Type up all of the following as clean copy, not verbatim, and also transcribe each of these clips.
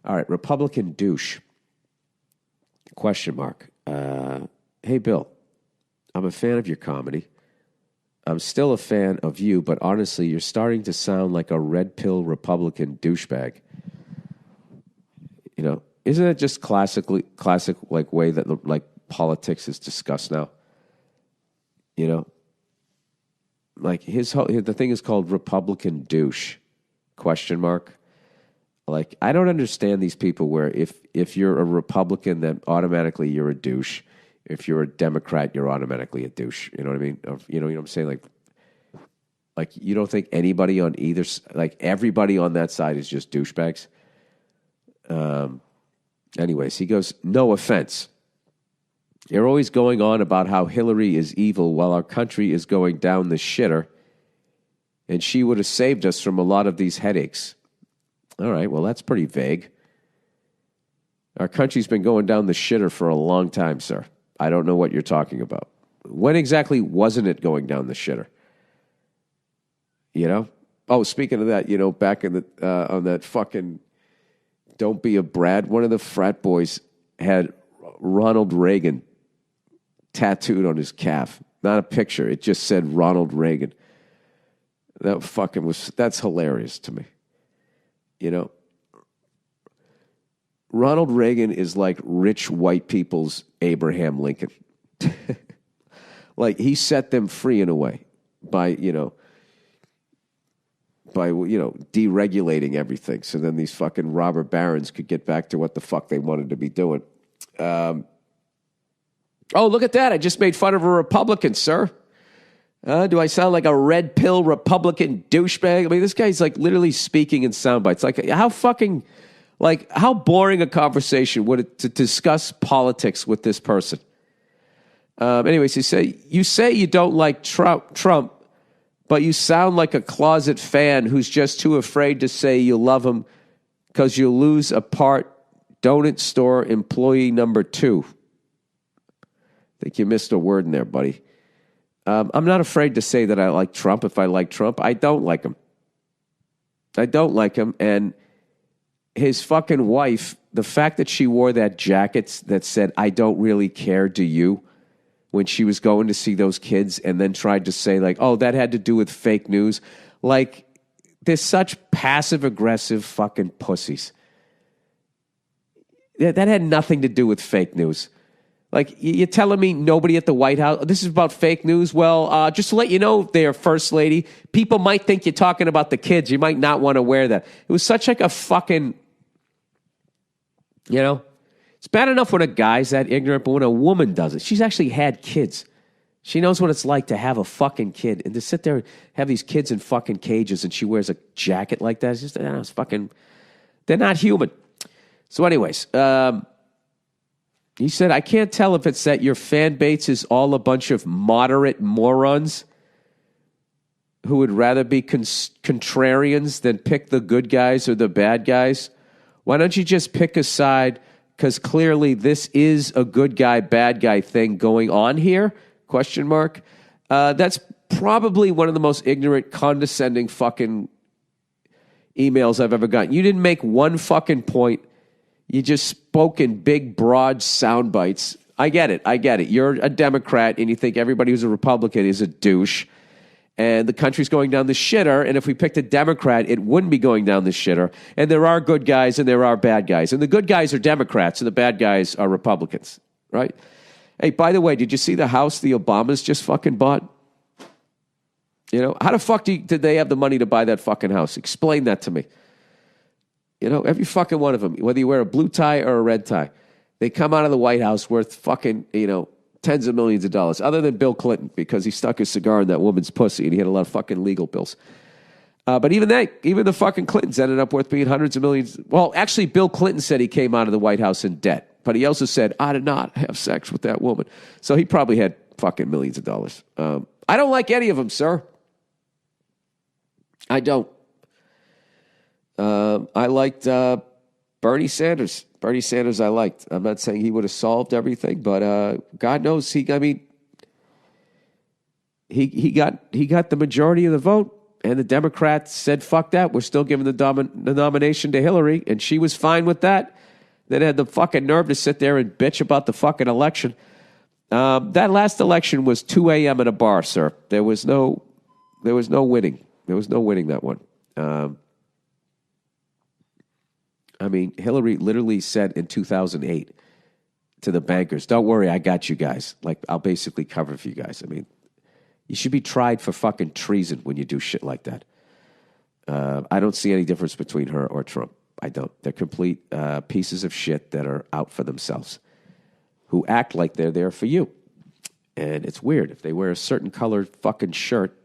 All right, Republican douche. Question mark. Hey, Bill, I'm a fan of your comedy. I'm still a fan of you, but honestly, you're starting to sound like a red pill Republican douchebag. You know, isn't it just classic like way that like politics is discussed now? You know, like the thing is called Republican douche. Question mark. Like, I don't understand these people where if you're a Republican, then automatically you're a douche. If you're a Democrat, you're automatically a douche. You know what I mean? You know what I'm saying? Like you don't think anybody on either, like everybody on that side is just douchebags? Anyways, he goes, no offense. You're always going on about how Hillary is evil while our country is going down the shitter, and she would have saved us from a lot of these headaches. All right, well, that's pretty vague. Our country's been going down the shitter for a long time, sir. I don't know what you're talking about. When exactly wasn't it going down the shitter? You know? Oh, speaking of that, you know, back in the on that fucking Don't Be a Brad, one of the frat boys had Ronald Reagan tattooed on his calf. Not a picture. It just said Ronald Reagan. That's hilarious to me. You know? Ronald Reagan is like rich white people's Abraham Lincoln. Like, he set them free in a way by deregulating everything. So then these fucking robber barons could get back to what the fuck they wanted to be doing. Oh, look at that. I just made fun of a Republican, sir. Do I sound like a red pill Republican douchebag? I mean, this guy's like literally speaking in sound bites. Like, how boring a conversation would it to discuss politics with this person? Anyways, you say you don't like Trump, but you sound like a closet fan who's just too afraid to say you love him because you'll lose a part donut store employee number 2. I think you missed a word in there, buddy. I'm not afraid to say that I like Trump if I like Trump. I don't like him. And his fucking wife, the fact that she wore that jacket that said, I don't really care, do you? When she was going to see those kids and then tried to say like, oh, that had to do with fake news. Like, they're such passive-aggressive fucking pussies. That had nothing to do with fake news. Like, you're telling me nobody at the White House, this is about fake news? Well, just to let you know, there, First Lady, people might think you're talking about the kids. You might not want to wear that. It was such like a fucking, you know? It's bad enough when a guy's that ignorant, but when a woman does it, she's actually had kids. She knows what it's like to have a fucking kid and to sit there and have these kids in fucking cages and she wears a jacket like that. It's just, it's fucking, they're not human. So anyways, he said, I can't tell if it's that your fan base is all a bunch of moderate morons who would rather be contrarians than pick the good guys or the bad guys. Why don't you just pick a side? Because clearly this is a good guy, bad guy thing going on here, question mark. That's probably one of the most ignorant, condescending fucking emails I've ever gotten. You didn't make one fucking point. You just spoke in big, broad sound bites. I get it. You're a Democrat and you think everybody who's a Republican is a douche. And the country's going down the shitter, and if we picked a Democrat, it wouldn't be going down the shitter. And there are good guys and there are bad guys. And the good guys are Democrats and the bad guys are Republicans, right? Hey, by the way, did you see the house the Obamas just fucking bought? You know, how the fuck did they have the money to buy that fucking house? Explain that to me. You know, every fucking one of them, whether you wear a blue tie or a red tie, they come out of the White House worth fucking, tens of millions of dollars, other than Bill Clinton, because he stuck his cigar in that woman's pussy and he had a lot of fucking legal bills. But even the fucking Clintons ended up worth being hundreds of millions. Well, actually, Bill Clinton said he came out of the White House in debt, but he also said, I did not have sex with that woman. So he probably had fucking millions of dollars. I don't like any of them, sir. I don't. I liked Bernie Sanders. Bernie Sanders I liked. I'm not saying he would have solved everything, but God knows he got the majority of the vote, And the Democrats said, fuck that. We're still giving the nomination to Hillary. And she was fine with that. Then had the fucking nerve to sit there and bitch about the fucking election. That last election was 2 a.m. at a bar, sir. There was no winning. There was no winning that one. I mean, Hillary literally said in 2008 to the bankers, don't worry, I got you guys. Like, I'll basically cover for you guys. I mean, you should be tried for fucking treason when you do shit like that. I don't see any difference between her or Trump. I don't. They're complete pieces of shit that are out for themselves, who act like they're there for you. And it's weird. If they wear a certain colored fucking shirt,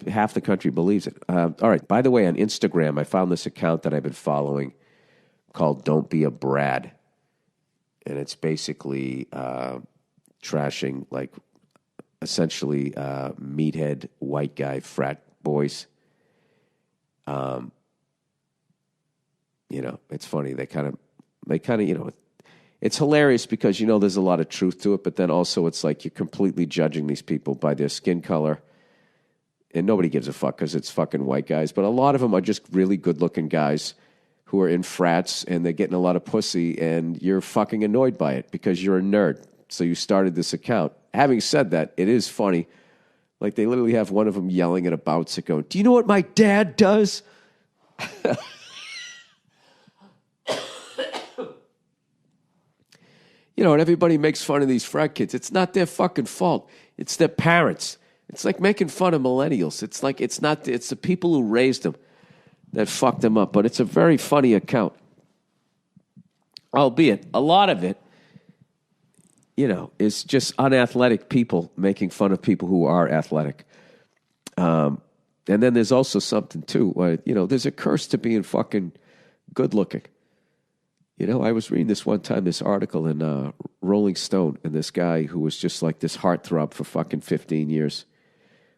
half the country believes it. All right. By the way, on Instagram, I found this account that I've been following called Don't Be a Brad. And it's basically trashing, like, essentially meathead white guy frat boys. You know, it's funny. They kind of, you know, it's hilarious because, you know, there's a lot of truth to it, but then also it's like you're completely judging these people by their skin color. And nobody gives a fuck because it's fucking white guys. But a lot of them are just really good-looking guys who are in frats and they're getting a lot of pussy and you're fucking annoyed by it because you're a nerd. So you started this account. Having said that, it is funny. Like, they literally have one of them yelling at a bouncer going, do you know what my dad does? You know, and everybody makes fun of these frat kids. It's not their fucking fault. It's their parents. It's like making fun of millennials. It's like, it's the people who raised them that fucked them up. But it's a very funny account. Albeit, a lot of it, you know, is just unathletic people making fun of people who are athletic. And then there's also something, too, where, you know, there's a curse to being fucking good looking. You know, I was reading this one time, this article in Rolling Stone, and this guy who was just like this heartthrob for fucking 15 years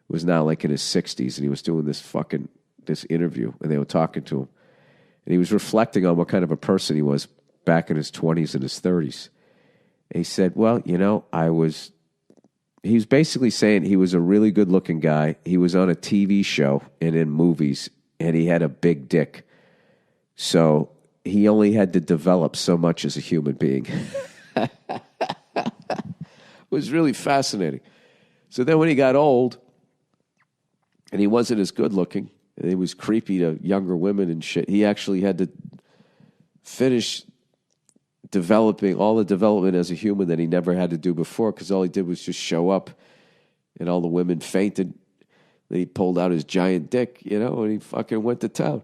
was now like in his 60s, and he was doing this interview, and they were talking to him. And he was reflecting on what kind of a person he was back in his 20s and his 30s. And he said, well, you know, he was basically saying he was a really good-looking guy. He was on a TV show and in movies, and he had a big dick. So he only had to develop so much as a human being. It was really fascinating. So then when he got old, and he wasn't as good-looking, and he was creepy to younger women and shit, he actually had to finish developing all the development as a human that he never had to do before, because all he did was just show up, and all the women fainted. Then he pulled out his giant dick, you know, and he fucking went to town.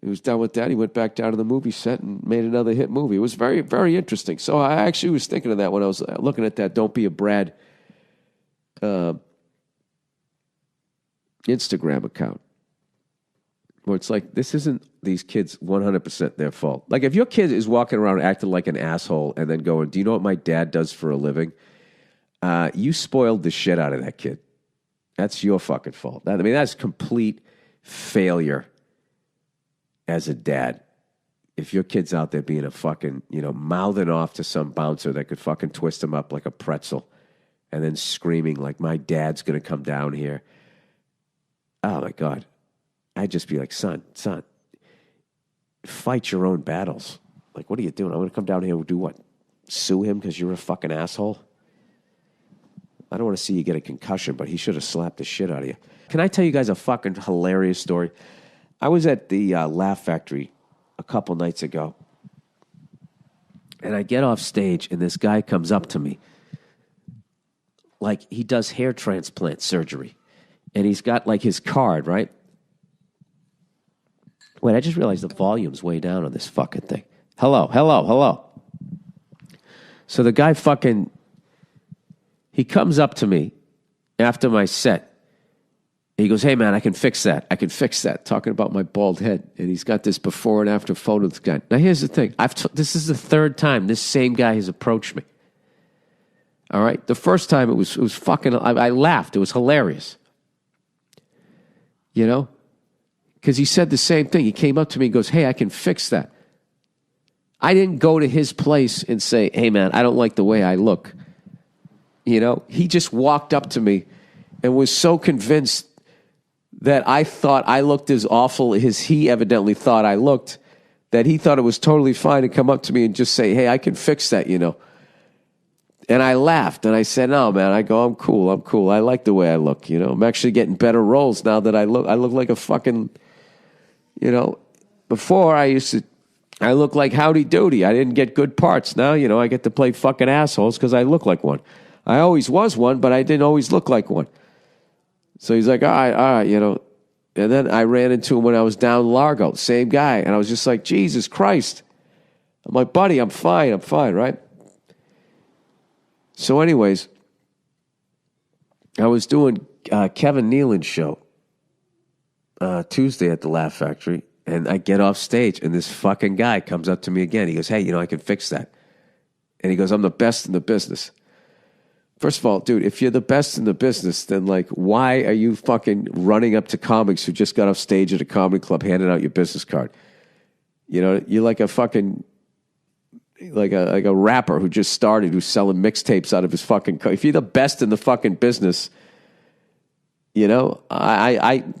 He was done with that. He went back down to the movie set and made another hit movie. It was very, very interesting. So I actually was thinking of that when I was looking at that Don't Be a Brad Instagram account, where it's like, this isn't these kids 100% their fault. Like, if your kid is walking around acting like an asshole and then going, do you know what my dad does for a living? You spoiled the shit out of that kid. That's your fucking fault. I mean, that's complete failure as a dad. If your kid's out there being a fucking, you know, mouthing off to some bouncer that could fucking twist him up like a pretzel and then screaming like, my dad's going to come down here. Oh, my God. I'd just be like, son, fight your own battles. Like, what are you doing? I'm going to come down here and do what? Sue him because you're a fucking asshole? I don't want to see you get a concussion, but he should have slapped the shit out of you. Can I tell you guys a fucking hilarious story? I was at the Laugh Factory a couple nights ago, and I get off stage, and this guy comes up to me like he does hair transplant surgery, and he's got like his card, right? Wait, I just realized the volume's way down on this fucking thing. Hello. So the guy he comes up to me after my set. He goes, hey, man, I can fix that. Talking about my bald head. And he's got this before and after photo of this guy. Now, here's the thing. This is the third time this same guy has approached me. All right? The first time it was fucking, I laughed. It was hilarious. You know? Because he said the same thing. He came up to me and goes, hey, I can fix that. I didn't go to his place and say, hey, man, I don't like the way I look. You know? He just walked up to me and was so convinced that I thought I looked as awful as he evidently thought I looked, that he thought it was totally fine to come up to me and just say, hey, I can fix that, you know. And I laughed, and I said, no, man, I go, I'm cool. I like the way I look, you know. I'm actually getting better roles now that I look like a fucking, you know, before I look like Howdy Doody. I didn't get good parts. Now, you know, I get to play fucking assholes because I look like one. I always was one, but I didn't always look like one. So he's like, all right, you know. And then I ran into him when I was down Largo, same guy. And I was just like, Jesus Christ. I'm like, buddy, I'm fine, right? So anyways, I was doing Kevin Nealon's show Tuesday at the Laugh Factory. And I get off stage, and this fucking guy comes up to me again. He goes, hey, you know, I can fix that. And he goes, I'm the best in the business. First of all, dude, if you're the best in the business, then, like, why are you fucking running up to comics who just got off stage at a comedy club handing out your business card? You know, you're like a fucking, like a rapper who just started, who's selling mixtapes out of his fucking car. If you're the best in the fucking business, you know,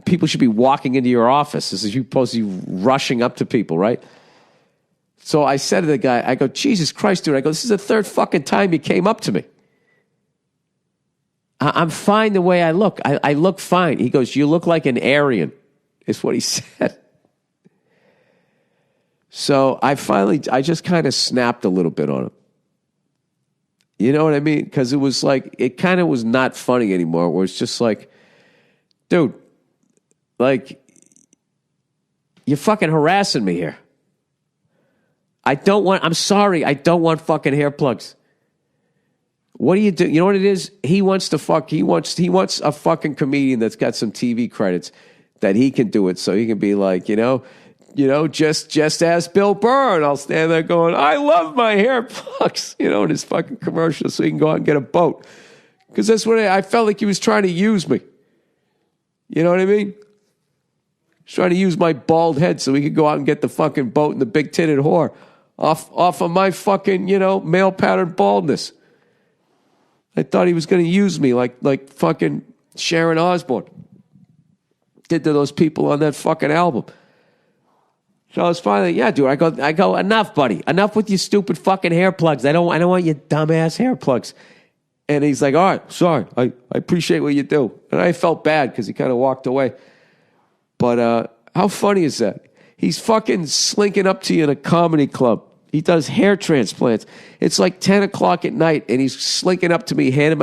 people should be walking into your office as you supposed to be rushing up to people, right? So I said to the guy, I go, Jesus Christ, dude. I go, this is the third fucking time you came up to me. I'm fine the way I look. I look fine. He goes, you look like an Aryan, is what he said. So I just kind of snapped a little bit on him. You know what I mean? Because it was like, it kind of was not funny anymore, where it's just like, dude, like, you're fucking harassing me here. I'm sorry, I don't want fucking hair plugs. What do you do? You know what it is? He wants a fucking comedian that's got some TV credits that he can do it, so he can be like, you know, just ask Bill Burr, and I'll stand there going, I love my hair plugs, you know, in his fucking commercial, so he can go out and get a boat. Because that's what I felt like he was trying to use me. You know what I mean? He's trying to use my bald head so he could go out and get the fucking boat and the big-titted whore off of my fucking, you know, male-pattern baldness. I thought he was going to use me like fucking Sharon Osbourne did to those people on that fucking album. So I was finally, yeah, dude. I go, enough, buddy. Enough with your stupid fucking hair plugs. I don't want your dumbass hair plugs. And he's like, all right, sorry. I appreciate what you do. And I felt bad because he kind of walked away. But how funny is that? He's fucking slinking up to you in a comedy club. He does hair transplants. It's like 10 o'clock at night, and he's slinking up to me, handing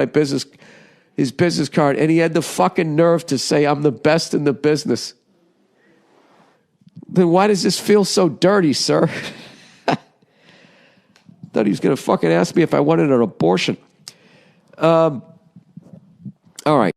his business card, and he had the fucking nerve to say, I'm the best in the business. Then why does this feel so dirty, sir? Thought he was going to fucking ask me if I wanted an abortion. All right.